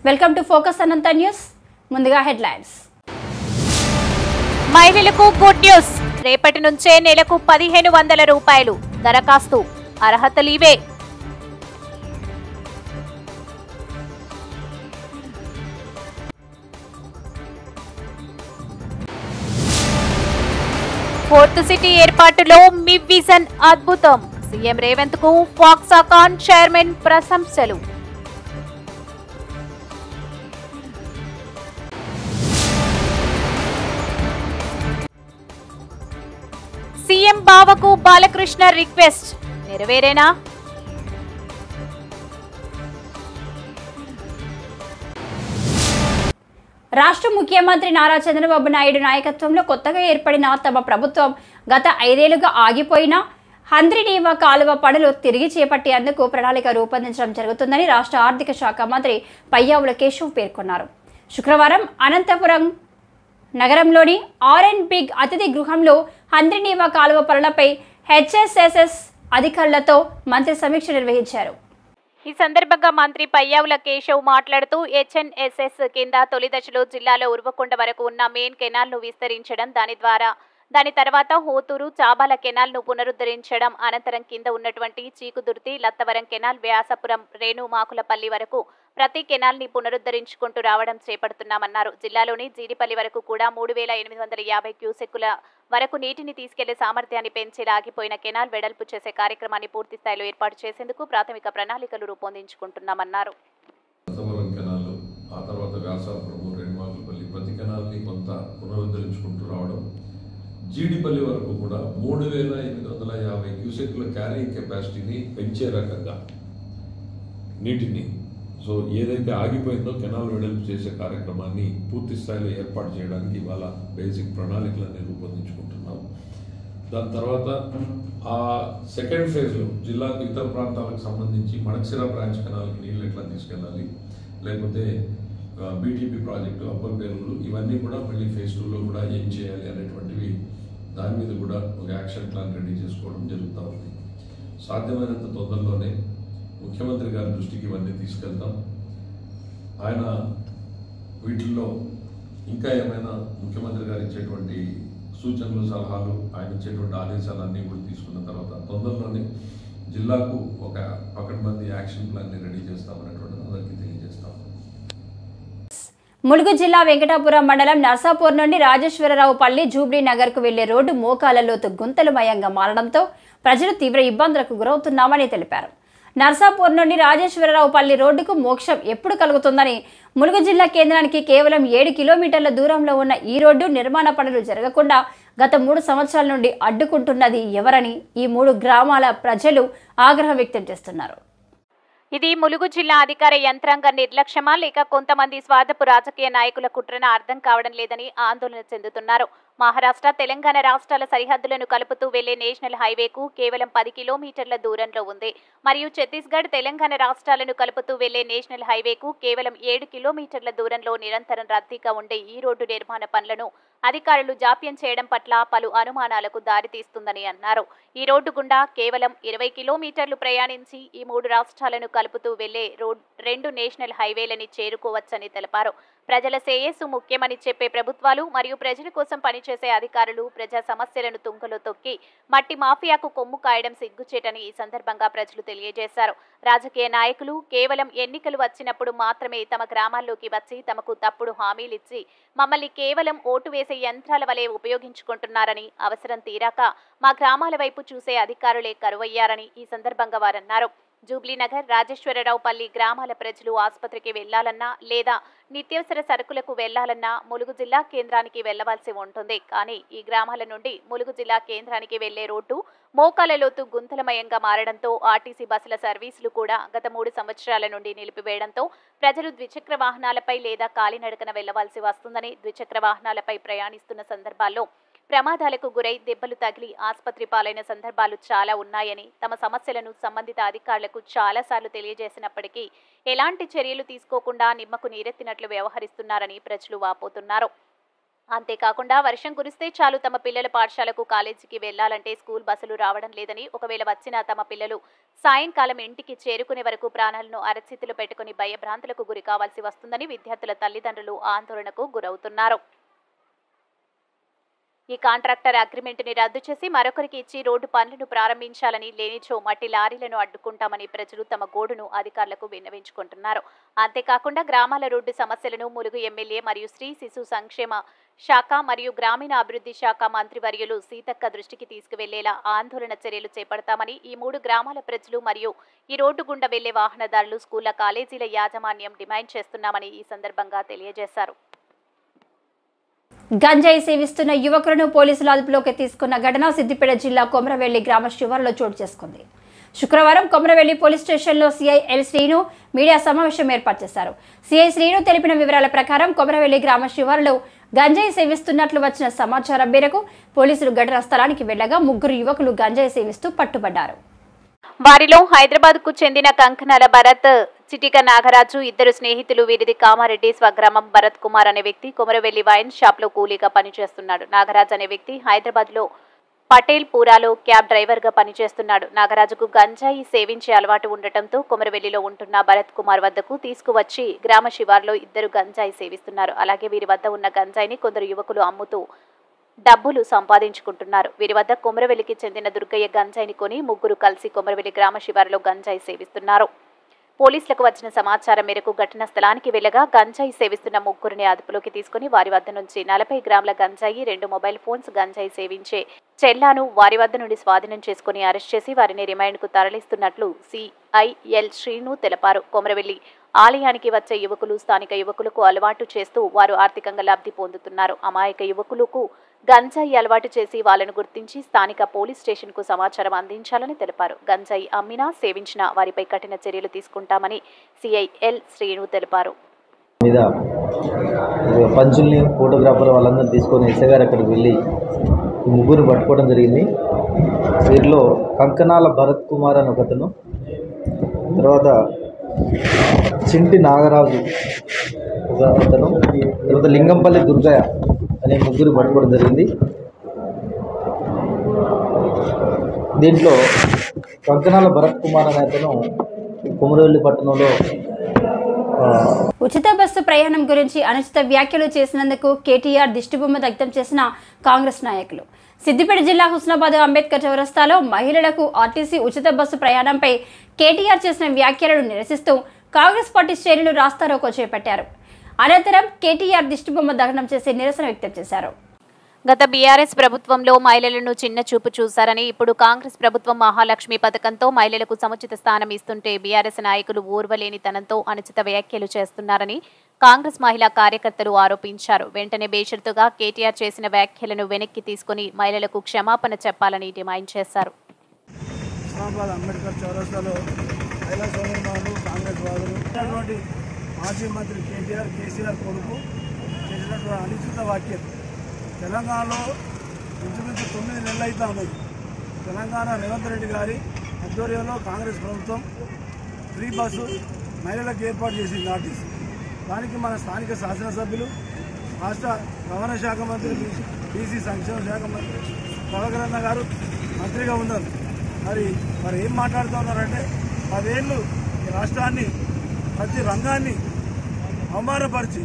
Welcome to focus Anantha news. ముందుగా headlines. మహిళలకు good news. రేపటి నుంచే నెలకు 1500 రూపాయలు దరఖాస్తు. అర్హతలీవే. ఫోర్త్ సిటీ ఏర్పాటులో మీ విజన్ అద్భుతం. సీఎం రేవంత్ కు ఫాక్సాకాన్ చైర్మన్ ప్రశంసలు. సీఎం బావకు బాలకృష్ణ రిక్వెస్ట్ నెరవేరేనా? రాష్ట్ర ముఖ్యమంత్రి నారా చంద్రబాబు నాయుడు నాయకత్వంలో కొత్తగా ఏర్పడిన తమ ప్రభుత్వం గత 5 ఏళ్లుగా ఆగిపోయిన హంద్రీనీవా కాలువ పనులు తిరిగి చేపట్టేందుకు ప్రణాళిక రూపొందించడం జరుగుతుందని రాష్ట్ర ఆర్థిక శాఖ మంత్రి పయ్యావుల కేశవ్ పేర్కొన్నారు. శుక్రవారం అనంతపురం నగరంలోని బిగ్ అతిథి గృహంలో హంద్రీనీవా కాలువ పనులపై హెచ్ఎస్ఎస్ఎస్ అధికారులతో మంత్రి సమీక్ష నిర్వహించారు. ఈ సందర్భంగా మంత్రి పయ్యావుల కేశవ్ మాట్లాడుతూ హెచ్ఎన్ఎస్ఎస్ కింద తొలి దశలో జిల్లాలో ఉర్వకొండ వరకు ఉన్న మెయిన్ కెనాల్ను విస్తరించడం, దాని తర్వాత హోతూరు చాబాల కెనాల్ను పునరుద్ధరించడం, అనంతరం కింద ఉన్నటువంటి చీకుదుర్తి లత్తవరం కెనాల్, వ్యాసపురం రేణుమాకులపల్లి వరకు ప్రతి కెనాల్ని పునరుద్ధరించుకుంటూ రావడం చేపడుతున్నామన్నారు. జిల్లాలోని జీడిపల్లి వరకు కూడా 3850 క్యూసెక్కుల వరకు నీటిని తీసుకెళ్లే సామర్థ్యాన్ని పెంచేలా ఆగిపోయిన కెనాల్ వెడల్పు చేసే కార్యక్రమాన్ని పూర్తి స్థాయిలో ఏర్పాటు చేసేందుకు ప్రాథమిక ప్రణాళికలు రూపొందించుకుంటున్నామన్నారు. జీడిపల్లి వరకు కూడా 3850 క్యూసెక్ల క్యారింగ్ కెపాసిటీని పెంచే రకంగా నీటిని ఏదైతే ఆగిపోయిందో కెనాల్ వెడల్పు చేసే కార్యక్రమాన్ని పూర్తి స్థాయిలో ఏర్పాటు చేయడానికి ఇవాళ బేసిక్ ప్రణాళికలన్నీ రూపొందించుకుంటున్నాం. దాని తర్వాత ఆ సెకండ్ ఫేజ్లో జిల్లాకు ఇతర ప్రాంతాలకు సంబంధించి మణక్సిర బ్రాంచ్ కెనాల్కి నీళ్ళు ఎట్లా తీసుకెళ్ళాలి, లేకపోతే బీటీపీ ప్రాజెక్టు అప్పర్ పేరులు, ఇవన్నీ కూడా మళ్ళీ ఫేజ్ 2లో కూడా ఏం చేయాలి అనేటువంటివి దాని మీద కూడా ఒక యాక్షన్ ప్లాన్ రెడీ చేసుకోవడం జరుగుతూ ఉంది. సాధ్యమైనంత తొందరలోనే ముఖ్యమంత్రి గారి దృష్టికి ఇవన్నీ తీసుకెళ్తాం. ఆయన వీటిల్లో ఇంకా ఏమైనా ముఖ్యమంత్రి గారు ఇచ్చేటువంటి సూచనలు, సలహాలు, ఆయన ఇచ్చేటువంటి ఆదేశాలన్నీ కూడా తీసుకున్న తర్వాత తొందరలోనే జిల్లాకు ఒక పకడ్బందీ యాక్షన్ ప్లాన్ని రెడీ చేస్తామనేటువంటిది అందరికీ తెలియజేస్తాం. ములుగు జిల్లా వెంకటాపురం మండలం నర్సాపూర్ నుండి రాజేశ్వరరావుపల్లి జూబ్లీ నగర్కు వెళ్లే రోడ్డు మోకాల లోతు గుంతలమయంగా మారడంతో ప్రజలు తీవ్ర ఇబ్బందులకు గురవుతున్నామని తెలిపారు. నర్సాపూర్ నుండి రాజేశ్వరరావుపల్లి రోడ్డుకు మోక్షం ఎప్పుడు కలుగుతుందని, ములుగు జిల్లా కేంద్రానికి కేవలం 7 కిలోమీటర్ల దూరంలో ఉన్న ఈ రోడ్డు నిర్మాణ పనులు జరగకుండా గత 3 సంవత్సరాల నుండి అడ్డుకుంటున్నది ఎవరని ఈ 3 గ్రామాల ప్రజలు ఆగ్రహం వ్యక్తం చేస్తున్నారు. ఇది ములుగు జిల్లా అధికార యంత్రాంగ నిర్లక్ష్యమా లేక కొంతమంది స్వార్థపు రాజకీయ నాయకుల కుట్రన అర్థం కావడం లేదని ఆందోళన చెందుతున్నారు. మహారాష్ట్ర, తెలంగాణ రాష్ట్రాల సరిహద్దులను కలుపుతూ వెళ్లే నేషనల్ హైవేకు కేవలం 10 కిలోమీటర్ల దూరంలో ఉంది. మరియు ఛత్తీస్గఢ్, తెలంగాణ రాష్ట్రాలను కలుపుతూ వెళ్లే నేషనల్ హైవేకు కేవలం 7 కిలోమీటర్ల దూరంలో నిరంతరం రద్దీగా ఉండే ఈ రోడ్డు నిర్మాణ పనులను అధికారులు జాప్యం చేయడం పట్ల పలు అనుమానాలకు దారితీస్తుందని అన్నారు. ఈ రోడ్డు గుండా కేవలం 20 కిలోమీటర్లు ప్రయాణించి ఈ 3 రాష్ట్రాలను కలుపుతూ వెళ్లే 2 నేషనల్ హైవేలని చేరుకోవచ్చని తెలిపారు. ప్రజల శ్రేయస్సు ముఖ్యమని చెప్పే ప్రభుత్వాలు మరియు ప్రజల కోసం పనిచేసే అధికారులు ప్రజా సమస్యలను తుంగలో తొక్కి మట్టి మాఫియాకు కొమ్ము కాయడం సిగ్గుచేటని ఈ సందర్భంగా ప్రజలు తెలియజేశారు. రాజకీయ నాయకులు కేవలం ఎన్నికలు వచ్చినప్పుడు మాత్రమే తమ గ్రామాల్లోకి వచ్చి తమకు తప్పుడు హామీలిచ్చి మమ్మల్ని కేవలం ఓటు వేసే యంత్రాల వలె ఉపయోగించుకుంటున్నారని, అవసరం తీరాక మా గ్రామాల వైపు చూసే అధికారులే కరువయ్యారని ఈ సందర్భంగా వారన్నారు. జూబ్లీనగర్, రాజేశ్వరరావుపల్లి గ్రామాల ప్రజలు ఆసుపత్రికి వెళ్లాలన్నా లేదా నిత్యావసర సరుకులకు వెళ్లాలన్నా ములుగు జిల్లా కేంద్రానికి వెళ్లవలసి ఉంటుంది. కానీ ఈ గ్రామాల నుండి ములుగు జిల్లా కేంద్రానికి వెళ్లే రోడ్డు మోకాల లోతు గుంతలమయంగా మారడంతో ఆర్టీసీ బస్సుల సర్వీసులు కూడా గత 3 సంవత్సరాల నుండి నిలిపివేయడంతో ప్రజలు ద్విచక్ర వాహనాలపై లేదా కాలినడకన వెళ్లవలసి వస్తుందని, ద్విచక్ర వాహనాలపై ప్రయాణిస్తున్న సందర్భాల్లో ప్రమాదాలకు గురై దెబ్బలు తగిలి ఆసుపత్రి పాలైన సందర్భాలు చాలా ఉన్నాయని, తమ సమస్యలను సంబంధిత అధికారులకు చాలాసార్లు తెలియజేసినప్పటికీ ఎలాంటి చర్యలు తీసుకోకుండా నిమ్మకు నీరెత్తినట్లు వ్యవహరిస్తున్నారని ప్రజలు వాపోతున్నారు. అంతేకాకుండా వర్షం కురిస్తే చాలు తమ పిల్లల పాఠశాలకు కాలేజీకి వెళ్లాలంటే స్కూల్ బస్సులు రావడం లేదని, ఒకవేళ వచ్చినా తమ పిల్లలు సాయంకాలం ఇంటికి చేరుకునే వరకు ప్రాణాలను అరచేతిలో పెట్టుకుని భయభ్రాంతులకు గురి కావాల్సి వస్తుందని విద్యార్థుల తల్లిదండ్రులు ఆందోళనకు గురవుతున్నారు. ఈ కాంట్రాక్టర్ అగ్రిమెంట్ని రద్దు చేసి మరొకరికి ఇచ్చి రోడ్డు పనులను ప్రారంభించాలని, లేనిచో మట్టి లారీలను అడ్డుకుంటామని ప్రజలు తమ గోడును అధికారులకు విన్నవించుకుంటున్నారు. అంతేకాకుండా గ్రామాల రోడ్డు సమస్యలను ములుగు ఎమ్మెల్యే మరియు స్త్రీ శిశు సంక్షేమ శాఖ మరియు గ్రామీణ అభివృద్ధి శాఖ మంత్రివర్యులు సీతక్క దృష్టికి తీసుకువెళ్లేలా ఆందోళన చర్యలు చేపడతామని, ఈ 3 గ్రామాల ప్రజలు మరియు ఈ రోడ్డు గుండా వెళ్లే వాహనదారులు, స్కూళ్ల కాలేజీల యాజమాన్యం డిమాండ్ చేస్తున్నామని ఈ సందర్భంగా తెలియజేశారు. గంజాయి సేవిస్తున్న యువకులను పోలీసులు అదుపులోకి తీసుకున్న ఘటన సిద్దిపేట జిల్లా కొమరవెల్లి గ్రామ శివారులో చోటు చేసుకుంది. శుక్రవారం కొమరవెల్లి పోలీస్ స్టేషన్లో సిఐ ఎల్ శ్రీను మీడియా సమావేశం ఏర్పాటు చేశారు. సిఐ శ్రీను తెలిపిన వివరాల ప్రకారం కొమరవెల్లి గ్రామ శివారులో గంజాయి సేవిస్తున్నట్లు వచ్చిన సమాచారం మేరకు పోలీసులు ఘటనా స్థలానికి వెళ్లగా 3 యువకులు గంజాయి సేవిస్తూ పట్టుబడ్డారు. వారిలో హైదరాబాద్ కు చెందిన కంకనాల భరత్, చిటిక నాగరాజు, 2 స్నేహితులు. వీరిది కామారెడ్డి స్వగ్రామం. భరత్ కుమార్ అనే వ్యక్తి కొమరవెల్లి వైన్ షాప్ లో కూలీగా పనిచేస్తున్నాడు. నాగరాజ్ అనే వ్యక్తి హైదరాబాద్ లో పటేల్ పూరాలో క్యాబ్ డ్రైవర్ గా పనిచేస్తున్నాడు. నాగరాజుకు గంజాయి సేవించే అలవాటు ఉండటంతో కొమరవెల్లిలో ఉంటున్న భరత్ కుమార్ వద్దకు తీసుకువచ్చి గ్రామ శివార్లో 2 గంజాయి సేవిస్తున్నారు. అలాగే వీరి వద్ద ఉన్న గంజాయిని కొందరు యువకులు అమ్ముతూ డబ్బులు సంపాదించుకుంటున్నారు. వీరి వద్ద కొమరవెల్లికి చెందిన దుర్గయ్య గంజాయిని కొని 3 కలిసి కొమరవెల్లి గ్రామ శివారులో గంజాయి సేవిస్తున్నారు. పోలీసులకు వచ్చిన సమాచారం మేరకు ఘటనా స్థలానికి వెళ్లగా గంజాయి సేవిస్తున్న 3 అదుపులోకి తీసుకుని వారి వద్ద నుంచి 40 గ్రాముల గంజాయి, 2 మొబైల్ ఫోన్స్, గంజాయి సేవించే చెల్లాను వారి వద్ద నుండి స్వాధీనం చేసుకుని అరెస్ట్ చేసి వారిని రిమాండ్కు తరలిస్తున్నట్లు సిఐ ఎల్ శ్రీను తెలిపారు. కొమరవెల్లి ఆలయానికి వచ్చే యువకులు స్థానిక యువకులకు అలవాటు చేస్తూ వారు ఆర్థికంగా లబ్ధి పొందుతున్నారు. అమాయక యువకులకు గంజాయి అలవాటు చేసి వాళ్ళను గుర్తించి స్థానిక పోలీస్ స్టేషన్కు సమాచారం అందించాలని తెలిపారు. గంజాయి అమ్మినా సేవించినా వారిపై కఠిన చర్యలు తీసుకుంటామని సిఐ ఎల్ శ్రీను తెలిపారు. మీద పంచుల్ని, ఫోటోగ్రాఫర్ వాళ్ళందరూ తీసుకొని ఎస్ఐ గారు అక్కడికి వెళ్ళి 3 పట్టుకోవడం జరిగింది. వీరిలో కంకనాల భరత్ కుమార్ అని ఒకతను, తర్వాత చింటి నాగరాజు ఒకతను, తర్వాత లింగంపల్లి దుర్గయ్య అనే 3 పట్టుకోవడం జరిగింది. దీంట్లో కంకనాల భరత్ కుమార్ అనే అతను కొమరవెల్లి పట్టణంలో ఉచిత బస్సు ప్రయాణం గురించి అనుచిత వ్యాఖ్యలు చేసినందుకు కేటీఆర్ దిష్టిబొమ్మ దగ్ధం చేసిన కాంగ్రెస్ నాయకులు. సిద్దిపేట జిల్లా హుస్నాబాద్ అంబేద్కర్ చౌరస్తాలో మహిళలకు ఆర్టీసీ ఉచిత బస్సు ప్రయాణంపై కేటీఆర్ చేసిన వ్యాఖ్యలను నిరసిస్తూ కాంగ్రెస్ పార్టీ శ్రేణులు రాస్తారోకో చేపట్టారు. అనంతరం కేటీఆర్ దిష్టిబొమ్మ దగ్ధం చేసి నిరసన వ్యక్తం చేశారు. గత బీఆర్ఎస్ ప్రభుత్వంలో మహిళలను చిన్న చూపు చూశారని, ఇప్పుడు కాంగ్రెస్ ప్రభుత్వం మహాలక్ష్మి పథకంతో మహిళలకు సముచిత స్థానం ఇస్తుంటే బీఆర్ఎస్ నాయకులు ఓర్వలేనితనంతో అనుచిత వ్యాఖ్యలు చేస్తున్నారని కాంగ్రెస్ మహిళా కార్యకర్తలు ఆరోపించారు. వెంటనే బేషరతుగా కేటీఆర్ చేసిన వ్యాఖ్యలను వెనక్కి తీసుకుని మహిళలకు క్షమాపణ చెప్పాలని డిమాండ్ చేశారు. అంబేద్కర్ చౌరస్తాలో మహిళా సోదరులు, కాంగ్రెస్ వాదులు, మాజీ మంత్రి కేసీఆర్ కొడుకు చేసినటువంటి అనుచిత వ్యాఖ్యలు తెలంగాణలో ఇంచుమించు 9 నెలలు అవుతా ఉన్నాయి. తెలంగాణ రేవంత్ రెడ్డి గారి ఆధ్వర్యంలో కాంగ్రెస్ ప్రభుత్వం ఫ్రీ బస్సు మహిళలకు ఏర్పాటు చేసింది ఆర్టీసీ. దానికి మన స్థానిక శాసనసభ్యులు, రాష్ట్ర రవాణా శాఖ మంత్రి, బీసీ సంక్షేమ శాఖ మంత్రి ప్రభాకరన్న గారు మంత్రిగా ఉన్నారు. మరి ఏం మాట్లాడుతూ ఉన్నారంటే 10 ఏళ్ళు ఈ రాష్ట్రాన్ని, ప్రతి రంగాన్ని అవమానపరిచి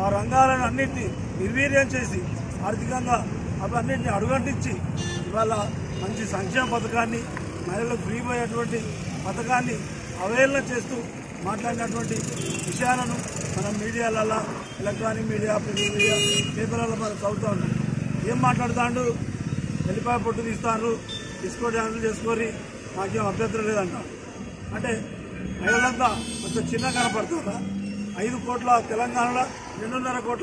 ఆ రంగాలను అన్నింటినీ నిర్వీర్యం చేసి ఆర్థికంగా అవన్నింటినీ అడుగంటించి ఇవాళ మంచి సంక్షేమ పథకాన్ని, మహిళలకు ఫ్రీ పోయేటువంటి పథకాన్ని అవహేళన చేస్తూ మాట్లాడినటువంటి విషయాలను మనం మీడియాలలో, ఎలక్ట్రానిక్ మీడియా, ప్రింట్ మీడియా, పేపర్లలో మనం చదువుతూ ఉంటాం. ఏం మాట్లాడుతాడు, వెల్లిపాయ పొట్టు తీస్తారు, డిస్కో డ్యాన్సులు చేసుకొని మాకేం అభ్యంతరం లేదంటారు. అంటే మహిళలంతా అంత చిన్న కనపడుతుందా? 5 కోట్ల తెలంగాణలో 2.5 కోట్ల